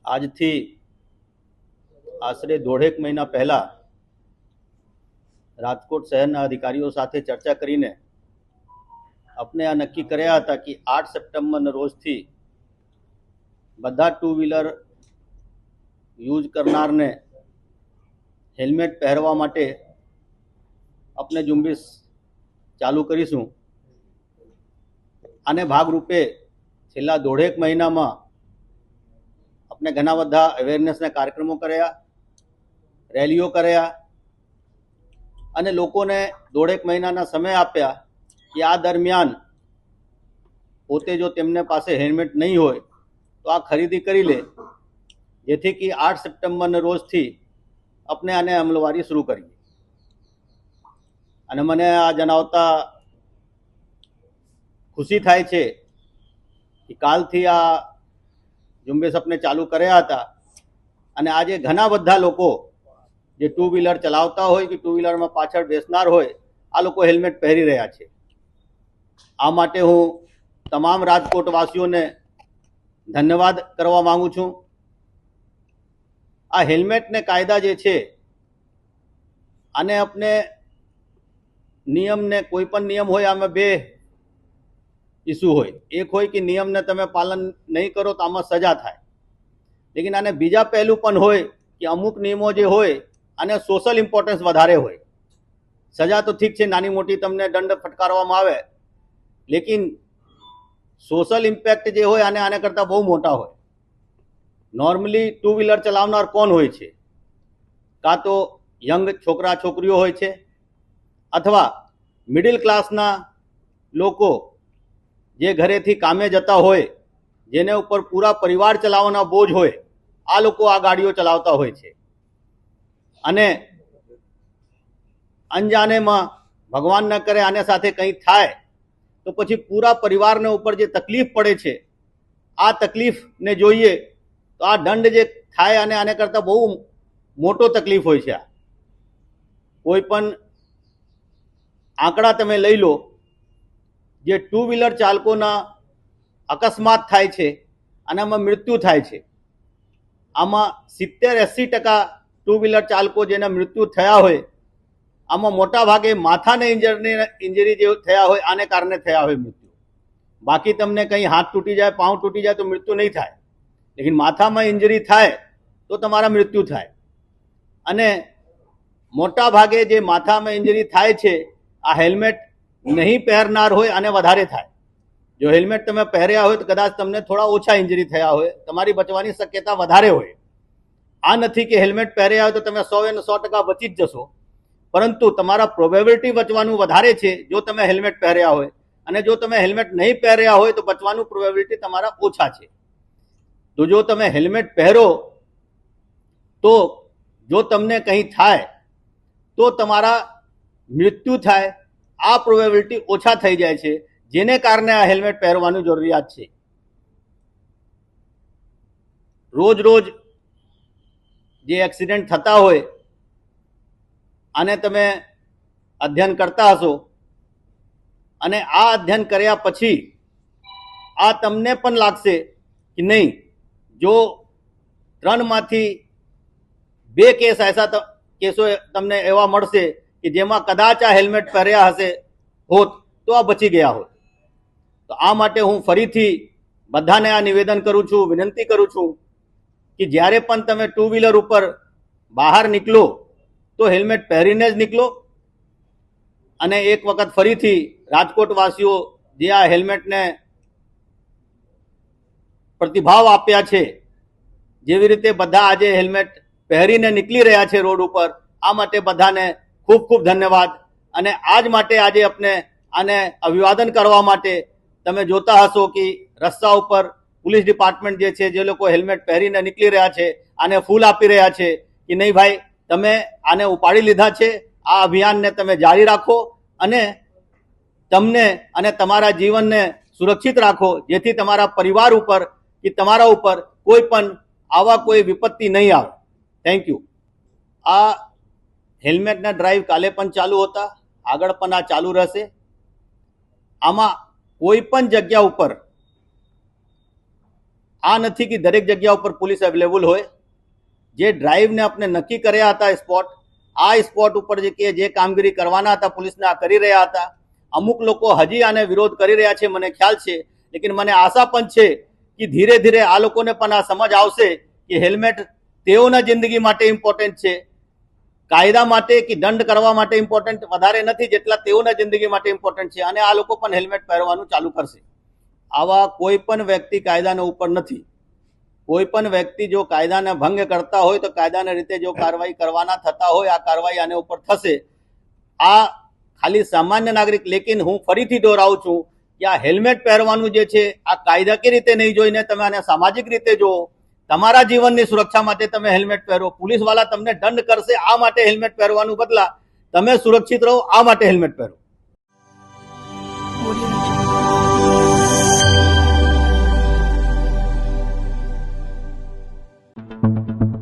આજથી આશરે 1.5 મહિના પહેલા રાજકોટ શહેરના અધિકારીઓ સાથે ચર્ચા કરીને આપણે આ નક્કી કર્યા હતા કે 8 સપ્ટેમ્બરના રોજથી બધા ટુ વ્હીલર યુઝ કરનારને હેલ્મેટ પહેરવા માટે આપણે ઝુંબેશ ચાલુ કરીશું। આને ભાગરૂપે છેલ્લા 1.5 મહિનામાં આપણે ઘણા બધા અવેરનેસના કાર્યક્રમો કર્યા, રેલીઓ કર્યા અને લોકોને 1.5 મહિનાના સમય આપ્યા કે આ દરમિયાન પોતે જો તેમને પાસે હેલ્મેટ નહીં હોય તો આ ખરીદી કરી લે, જેથી કે 8 સપ્ટેમ્બરના રોજથી આપણે આને અમલવારી શરૂ કરીએ। અને મને આ જણાવતા ખુશી થાય છે કે કાલથી આ ઝુંબેશ આપણે ચાલુ કર્યા હતા અને આજે ઘણા બધા લોકો જે ટુ વ્હીલર ચલાવતા હોય કે ટુ વ્હીલરમાં પાછળ બેસનાર હોય આ લોકો હેલ્મેટ પહેરી રહ્યા છે। આ માટે હું તમામ રાજકોટવાસીઓને ધન્યવાદ કરવા માંગુ છું। આ હેલ્મેટને કાયદા જે છે આને આપણે નિયમને કોઈ પણ નિયમ હોય આમાં બે ઇસ્યુ હોય। એક હોય કે નિયમને તમે પાલન નહીં કરો તો આમાં સજા થાય, લેકિન આને બીજા પહેલું પણ હોય કે અમુક નિયમો જે હોય આને સોશિયલ ઇમ્પોર્ટન્સ વધારે હોય। સજા તો ઠીક છે, નાની મોટી તમને દંડ ફટકારવામાં આવે, લેકિન સોશિયલ ઇમ્પેક્ટ જે હોય આને કરતાં બહુ મોટા હોય। નોર્મલી ટુ વ્હીલર ચલાવનાર કોણ હોય છે? કાં તો યંગ છોકરા છોકરીઓ હોય છે અથવા મિડિલ ક્લાસના લોકો જે ઘરેથી કામે જતા હોય, જેને ઉપર પૂરા પરિવાર ચલાવવાના બોજ હોય, આ લોકો આ ગાડીઓ ચલાવતા હોય છે। અને અનજાનેમાં ભગવાન ન કરે આને સાથે કંઈ થાય તો પછી પૂરા પરિવારને ઉપર જે તકલીફ પડે છે આ તકલીફને જોઈએ તો આ દંડ જે થાય અને આને કરતાં બહુ મોટો તકલીફ હોય છે। કોઈ પણ આંકડા તમે લઈ લો, જે ટુ વ્હીલર ચાલકોના અકસ્માત થાય છે અને આમાં મૃત્યુ થાય છે, આમાં 70-80% ટુ વ્હીલર ચાલકો જેના મૃત્યુ થયા હોય આમાં મોટા ભાગે માથાને ઇન્જરી જે થયા હોય આને કારણે થયા હોય મૃત્યુ। બાકી તમને કંઈ હાથ તૂટી જાય, પાઉં તૂટી જાય તો મૃત્યુ નહીં થાય, લેકિન માથામાં ઇન્જરી થાય તો તમારા મૃત્યુ થાય। અને મોટા ભાગે જે માથામાં ઇન્જરી થાય છે આ હેલ્મેટ નહીં પહેરનાર હોય અને વધારે થાય। જો હેલ્મેટ તમે પહેર્યા હોય તો કદાચ તમને થોડા ઓછા ઇન્જરી થયા હોય, તમારી બચવાની શક્યતા વધારે હોય। આ નથી કે હેલ્મેટ પહેર્યા હોય તો તમે 100% બચી જ જશો, પરંતુ તમારા પ્રોબેબિલિટી બચવાનું વધારે છે જો તમે હેલ્મેટ પહેર્યા હોય, અને જો તમે હેલ્મેટ નહીં પહેર્યા હોય તો બચવાનું પ્રોબેબિલિટી તમારા ઓછા છે। તો જો તમે હેલ્મેટ પહેરો તો જો તમને કંઈ થાય તો તમારા મૃત્યુ થાય આ પ્રોબેબિલિટી ઓછા થઈ જાય છે, જેને કારણે આ હેલ્મેટ પહેરવાની જરૂરિયાત છે। રોજ રોજ જે એક્સિડન્ટ થતા હોય આને તમે અધ્યયન કરતા હશો, અને આ અધ્યયન કર્યા પછી આ તમને પણ લાગશે કે નહીં, જો 3માંથી 2 કેસ કેસો તમને એવા મળશે કે જેમાં કદાચ આ હેલ્મેટ પહેર્યા હશે હોત તો આ બચી ગયા હોત। તો આ માટે હું ફરીથી બધાને આ નિવેદન કરું છું, વિનંતી કરું છું કે જ્યારે પણ તમે ટુ વ્હીલર ઉપર બહાર નીકળો તો હેલ્મેટ પહેરીને જ નીકળો। અને એક વખત ફરીથી રાજકોટવાસીઓ જે આ હેલ્મેટને પ્રતિભાવ આપ્યા છે, જેવી રીતે બધા આજે હેલ્મેટ પહેરીને નીકળી રહ્યા છે રોડ ઉપર, આ માટે બધાને ખૂબ ખૂબ ધન્યવાદ। અને આજ માટે આજે આપણે આને અભિવાદન કરવા માટે તમે જોતા હશો કે રસ્તા ઉપર પોલીસ ડિપાર્ટમેન્ટ જે છે, જે લોકો હેલ્મેટ પહેરીને નીકળી રહ્યા છે આને ફૂલ આપી રહ્યા છે કે નહીં ભાઈ, તમે આને ઉપાડી લીધા છે, આ અભિયાનને તમે જારી રાખો અને તમને અને તમારા જીવનને સુરક્ષિત રાખો, જેથી તમારા પરિવાર ઉપર કે તમારા ઉપર કોઈ પણ આવા કોઈ વિપત્તિ નહીં આવે। Thank you. આ હેલ્મેટના ડ્રાઈવ કાલે પણ ચાલુ હતા, આગળ પણ આ ચાલુ રહેશે. આમાં કોઈ પણ જગ્યા ઉપર આ નથી કે દરેક જગ્યા ઉપર પોલીસ અવેલેબલ હોય. જે ડ્રાઈવને આપણે નક્કી કર્યા હતા સ્પોટ, આ સ્પોટ ઉપર જે કામગીરી કરવાના હતા પોલીસને આ કરી રહ્યા હતા. અમુક લોકો હજી આને વિરોધ કરી રહ્યા છે, મને ખ્યાલ છે, લેકિન મને આશા પણ છે કે ધીરે ધીરે આ લોકોને પણ આ સમજ આવશે કે હેલ્મેટ તેઓના જિંદગી માટે ઇમ્પોર્ટન્ટ છે. કાયદા માટે કે દંડ કરવા માટે ઇમ્પોર્ટન્ટ વધારે નથી જેટલા તેઓના જિંદગી માટે ઇમ્પોર્ટન્ટ છે. અને આ લોકો પણ હેલ્મેટ પહેરવાનું ચાલુ કરશે. આવા કોઈ પણ વ્યક્તિ કાયદાના ઉપર નથી. કોઈ પણ વ્યક્તિ જો કાયદાને ભંગ કરતા હોય તો કાયદાના રીતે જો કાર્યવાહી કરવાના થતા હોય આ કાર્યવાહી આના ઉપર થશે. આ ખાલી સામાન્ય નાગરિક, લેકિન હું ફરીથી દોહરાવું છું કે આ હેલ્મેટ પહેરવાનું જે છે આ કાયદાકીય રીતે નહીં જોઈને તમે આને સામાજિક રીતે જો. તમારા જીવનની સુરક્ષા માટે તમે હેલ્મેટ પહેરો. પોલીસવાળા તમને દંડ કરશે આ માટે હેલ્મેટ પહેરવાનું બદલા તમે સુરક્ષિત રહો આ માટે હેલ્મેટ પહેરો. Audio